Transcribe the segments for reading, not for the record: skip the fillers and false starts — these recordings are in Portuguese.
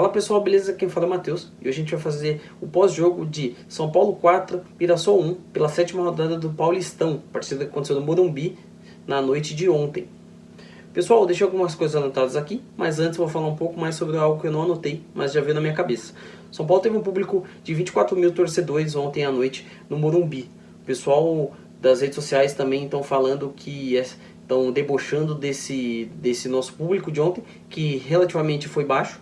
Fala pessoal, beleza? Quem fala é o Matheus e hoje a gente vai fazer o pós-jogo de São Paulo 4, Mirassol 1 pela sétima rodada do Paulistão, partida que aconteceu no Morumbi na noite de ontem. Pessoal, eu deixei algumas coisas anotadas aqui, mas antes eu vou falar um pouco mais sobre algo que eu não anotei, mas já veio na minha cabeça. São Paulo teve um público de 24 mil torcedores ontem à noite no Morumbi. O pessoal das redes sociais também estão falando que estão debochando desse nosso público de ontem, que relativamente foi baixo.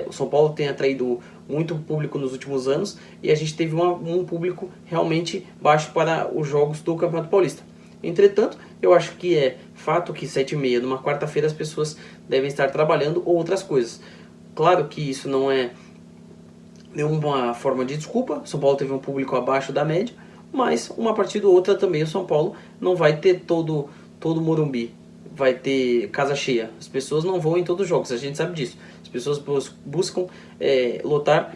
O São Paulo tem atraído muito público nos últimos anos e a gente teve um público realmente baixo para os jogos do Campeonato Paulista. Entretanto, eu acho que é fato que 7h30 numa quarta-feira as pessoas devem estar trabalhando ou outras coisas. Claro que isso não é nenhuma forma de desculpa. São Paulo teve um público abaixo da média, mas uma partida ou outra também o São Paulo não vai ter todo o Morumbi, vai ter casa cheia. As pessoas não vão em todos os jogos, a gente sabe disso. As pessoas buscam lotar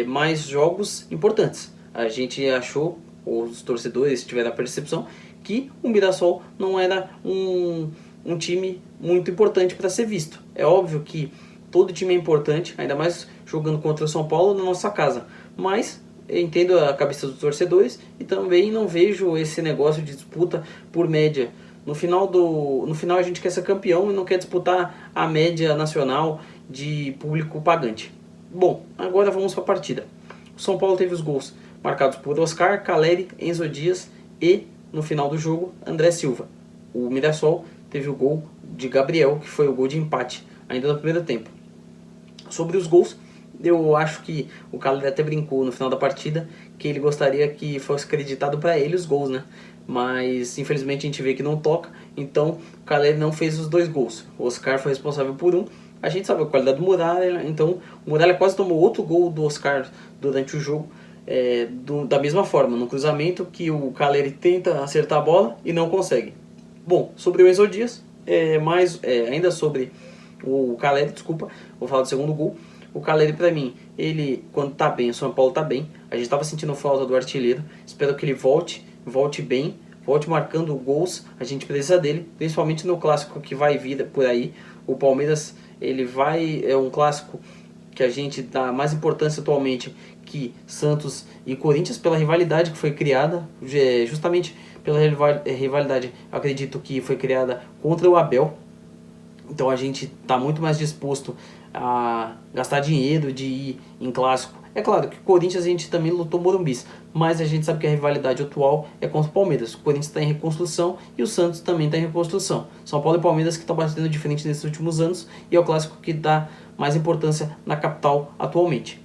mais jogos importantes. A gente achou, os torcedores tiveram a percepção, que o Mirassol não era um time muito importante para ser visto. É óbvio que todo time é importante, ainda mais jogando contra o São Paulo na nossa casa. Mas eu entendo a cabeça dos torcedores e também não vejo esse negócio de disputa por média. No final a gente quer ser campeão e não quer disputar a média nacional de público pagante. Bom, agora vamos para a partida. O São Paulo teve os gols marcados por Oscar, Caleri, Enzo Dias e, no final do jogo, André Silva. O Mirassol teve o gol de Gabriel, que foi o gol de empate, ainda no primeiro tempo. Sobre os gols, eu acho que o Caleri até brincou no final da partida que ele gostaria que fosse acreditado para ele os gols, né? Mas infelizmente a gente vê que não toca, então o Caleri não fez os 2 gols. O Oscar foi responsável por um. A gente sabe a qualidade do Muralha, então o Muralha quase tomou outro gol do Oscar durante o jogo, da mesma forma, no cruzamento que o Caleri tenta acertar a bola e não consegue. Bom, sobre o Enzo Dias, ainda sobre o Caleri, desculpa, vou falar do segundo gol. O Caleri, pra mim, ele, quando tá bem, o São Paulo tá bem. A gente tava sentindo falta do artilheiro. Espero que ele volte bem, volte marcando gols. A gente precisa dele, principalmente no clássico que vai vir por aí. O Palmeiras, é um clássico que a gente dá mais importância atualmente que Santos e Corinthians, pela rivalidade que foi criada, justamente pela rivalidade, acredito que foi criada contra o Abel. Então a gente está muito mais disposto a gastar dinheiro de ir em clássico. É claro que o Corinthians a gente também lutou Morumbis, mas a gente sabe que a rivalidade atual é contra o Palmeiras. O Corinthians está em reconstrução e o Santos também está em reconstrução. São Paulo e Palmeiras que estão batendo de frente nesses últimos anos e é o clássico que dá mais importância na capital atualmente.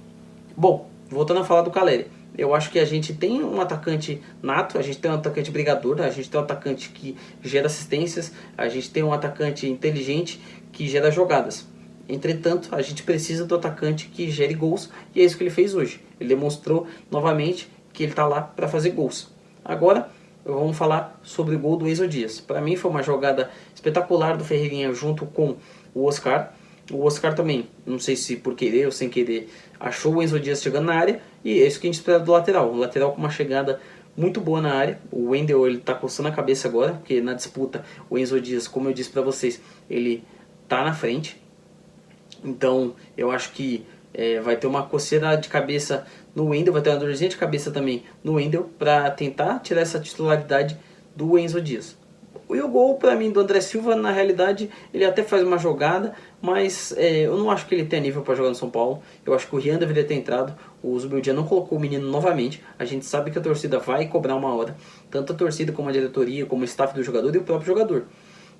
Bom, voltando a falar do Caleri. Eu acho que a gente tem um atacante nato, a gente tem um atacante brigador, a gente tem um atacante que gera assistências, a gente tem um atacante inteligente que gera jogadas. Entretanto, a gente precisa do atacante que gere gols e é isso que ele fez hoje. Ele demonstrou novamente que ele está lá para fazer gols. Agora, vamos falar sobre o gol do Enzo Dias. Para mim foi uma jogada espetacular do Ferreirinha junto com o Oscar. O Oscar também, não sei se por querer ou sem querer, achou o Enzo Dias chegando na área e é isso que a gente espera do lateral. O lateral com uma chegada muito boa na área. O Wendel, ele tá coçando a cabeça agora, porque na disputa o Enzo Dias, como eu disse para vocês, ele tá na frente. Então eu acho que vai ter uma coceira de cabeça no Wendel, vai ter uma dorzinha de cabeça também no Wendel para tentar tirar essa titularidade do Enzo Dias. E o gol para mim do André Silva, na realidade, ele até faz uma jogada, mas eu não acho que ele tenha nível para jogar no São Paulo. Eu acho que o Rian deveria ter entrado. O Zubeldia não colocou o menino novamente. A gente sabe que a torcida vai cobrar uma hora, tanto a torcida como a diretoria, como o staff do jogador e o próprio jogador.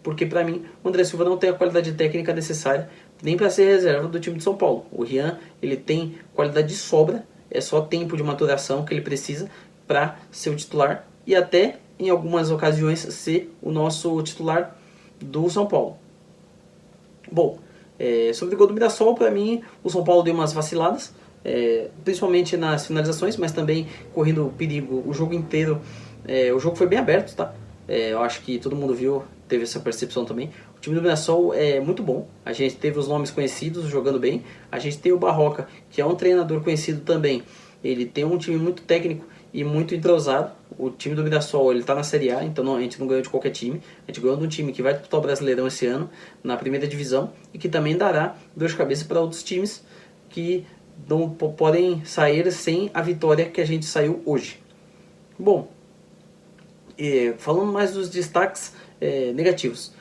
Porque para mim, o André Silva não tem a qualidade técnica necessária nem para ser reserva do time de São Paulo. O Rian, ele tem qualidade de sobra, é só tempo de maturação que ele precisa para ser o titular e até em algumas ocasiões ser o nosso titular do São Paulo. Bom, sobre o gol do Mirassol, para mim o São Paulo deu umas vaciladas, principalmente nas finalizações, mas também correndo perigo o jogo inteiro. O jogo foi bem aberto, tá? Eu acho que todo mundo viu, teve essa percepção também. O time do Mirassol é muito bom, a gente teve os nomes conhecidos jogando bem, a gente tem o Barroca, que é um treinador conhecido também. Ele tem um time muito técnico e muito entrosado. O time do Mirassol ele está na Série A, então a gente não ganhou de qualquer time. A gente ganhou de um time que vai disputar o Brasileirão esse ano, na primeira divisão, e que também dará dor de cabeça para outros times que não podem sair sem a vitória que a gente saiu hoje. Bom, falando mais dos destaques negativos.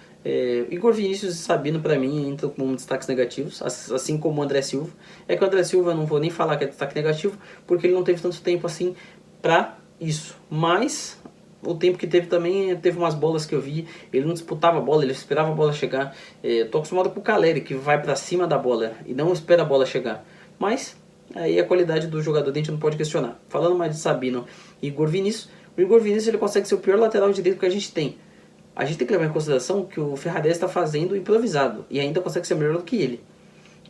Igor Vinícius e Sabino para mim entram como destaques negativos, assim como o André Silva. É que o André Silva eu não vou nem falar que é destaque negativo, porque ele não teve tanto tempo assim para isso. Mas o tempo que teve também, teve umas bolas que eu vi, ele não disputava a bola, ele esperava a bola chegar. Tô acostumado com o Caleri, que vai para cima da bola e não espera a bola chegar. Mas aí a qualidade do jogador a gente não pode questionar. Falando mais de Sabino e Igor Vinícius, o Igor Vinícius ele consegue ser o pior lateral direito que a gente tem. A gente tem que levar em consideração que o Ferrarese está fazendo improvisado e ainda consegue ser melhor do que ele.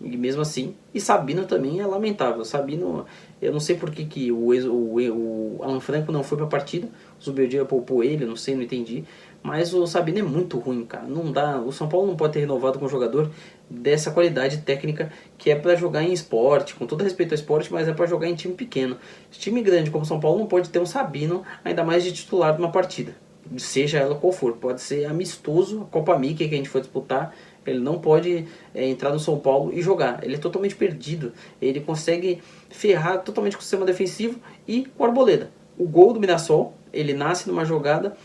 E mesmo assim, e Sabino também é lamentável. Sabino, eu não sei por que o Alan Franco não foi para a partida, o Zubeldia poupou ele, não sei, não entendi. Mas o Sabino é muito ruim, cara. Não dá, o São Paulo não pode ter renovado com um jogador dessa qualidade técnica que é para jogar em esporte, com todo respeito ao esporte, mas é para jogar em time pequeno. Time grande como o São Paulo não pode ter um Sabino, ainda mais de titular de uma partida. Seja ela qual for, pode ser amistoso, a Copa Mickey que a gente for disputar, ele não pode entrar no São Paulo e jogar, ele é totalmente perdido, ele consegue ferrar totalmente com o sistema defensivo. E o Arboleda, o gol do Mirassol, ele nasce numa jogada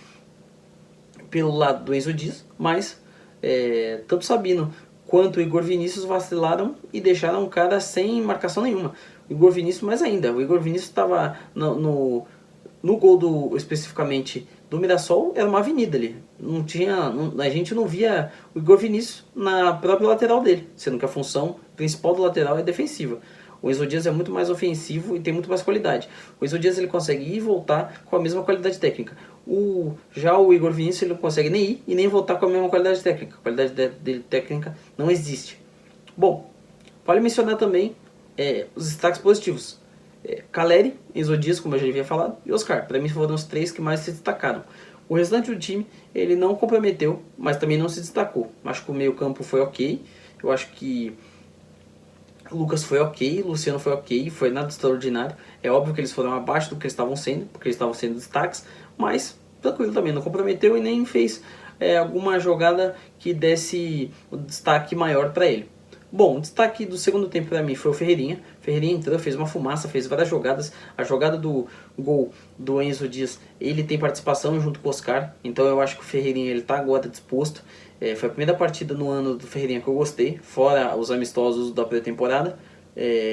pelo lado do Enzo Dias, mas tanto Sabino quanto o Igor Vinícius vacilaram e deixaram o cara sem marcação nenhuma. O Igor Vinícius mais ainda, o Igor Vinícius estava no gol especificamente do Mirassol, era uma avenida ali. A gente não via o Igor Vinícius na própria lateral dele, sendo que a função principal do lateral é defensiva. O Enzo Dias é muito mais ofensivo e tem muito mais qualidade. O Enzo Dias ele consegue ir e voltar com a mesma qualidade técnica. Já o Igor Vinícius ele não consegue nem ir e nem voltar com a mesma qualidade técnica. A qualidade dele técnica não existe. Bom, vale mencionar também os destaques positivos. Caleri, Enzo Dias, como eu já havia falado, e Oscar. Para mim foram os três que mais se destacaram. O restante do time, ele não comprometeu, mas também não se destacou. Acho que o meio campo foi ok. Eu acho que o Lucas foi ok, o Luciano foi ok, foi nada extraordinário. É óbvio que eles foram abaixo do que eles estavam sendo, porque eles estavam sendo destaques, mas tranquilo também, não comprometeu e nem fez alguma jogada que desse o destaque maior para ele. Bom, o destaque do segundo tempo para mim foi o Ferreirinha. Ferreirinha entrou, fez uma fumaça, fez várias jogadas. A jogada do gol do Enzo Dias, ele tem participação junto com o Oscar. Então eu acho que o Ferreirinha ele tá agora disposto. Foi a primeira partida no ano do Ferreirinha que eu gostei, fora os amistosos da pré-temporada.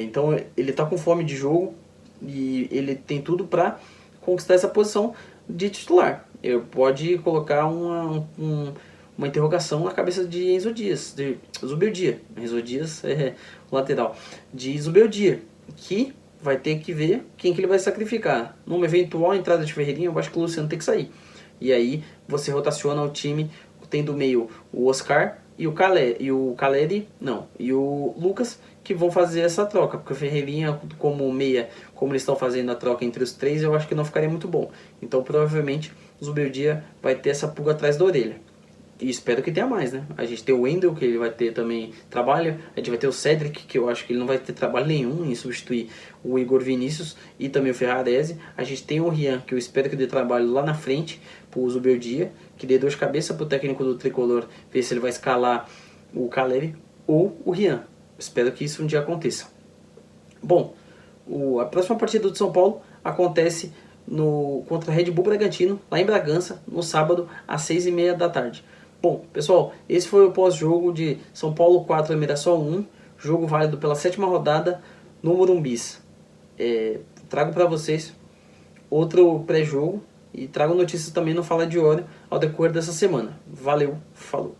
Então ele tá com fome de jogo e ele tem tudo para conquistar essa posição de titular. Pode colocar uma interrogação na cabeça de Enzo Dias, de Zubeldia. Enzo Dias é o lateral. De Zubeldia, que vai ter que ver quem que ele vai sacrificar. Numa eventual entrada de Ferreirinha, eu acho que o Luciano tem que sair. E aí você rotaciona o time, tem do meio o Oscar e o Caleri, e o Lucas, que vão fazer essa troca, porque o Ferreirinha como meia, como eles estão fazendo a troca entre os três, eu acho que não ficaria muito bom. Então provavelmente o Zubeldia vai ter essa pulga atrás da orelha. E espero que tenha mais, né? A gente tem o Wendel, que ele vai ter também trabalho. A gente vai ter o Cedric, que eu acho que ele não vai ter trabalho nenhum em substituir o Igor Vinícius e também o Ferrarese. A gente tem o Rian, que eu espero que dê trabalho lá na frente pro Zubeldia, que dê dor de cabeça pro técnico do Tricolor, ver se ele vai escalar o Caleri ou o Rian. Espero que isso um dia aconteça. Bom, a próxima partida do São Paulo acontece contra a Red Bull Bragantino, lá em Bragança, no sábado, às 6h30 da tarde. Bom, pessoal, esse foi o pós-jogo de São Paulo 4 e Mirassol 1, jogo válido pela 7ª rodada no Morumbis. Trago para vocês outro pré-jogo e trago notícias também no Fala de Hora ao decorrer dessa semana. Valeu, falou!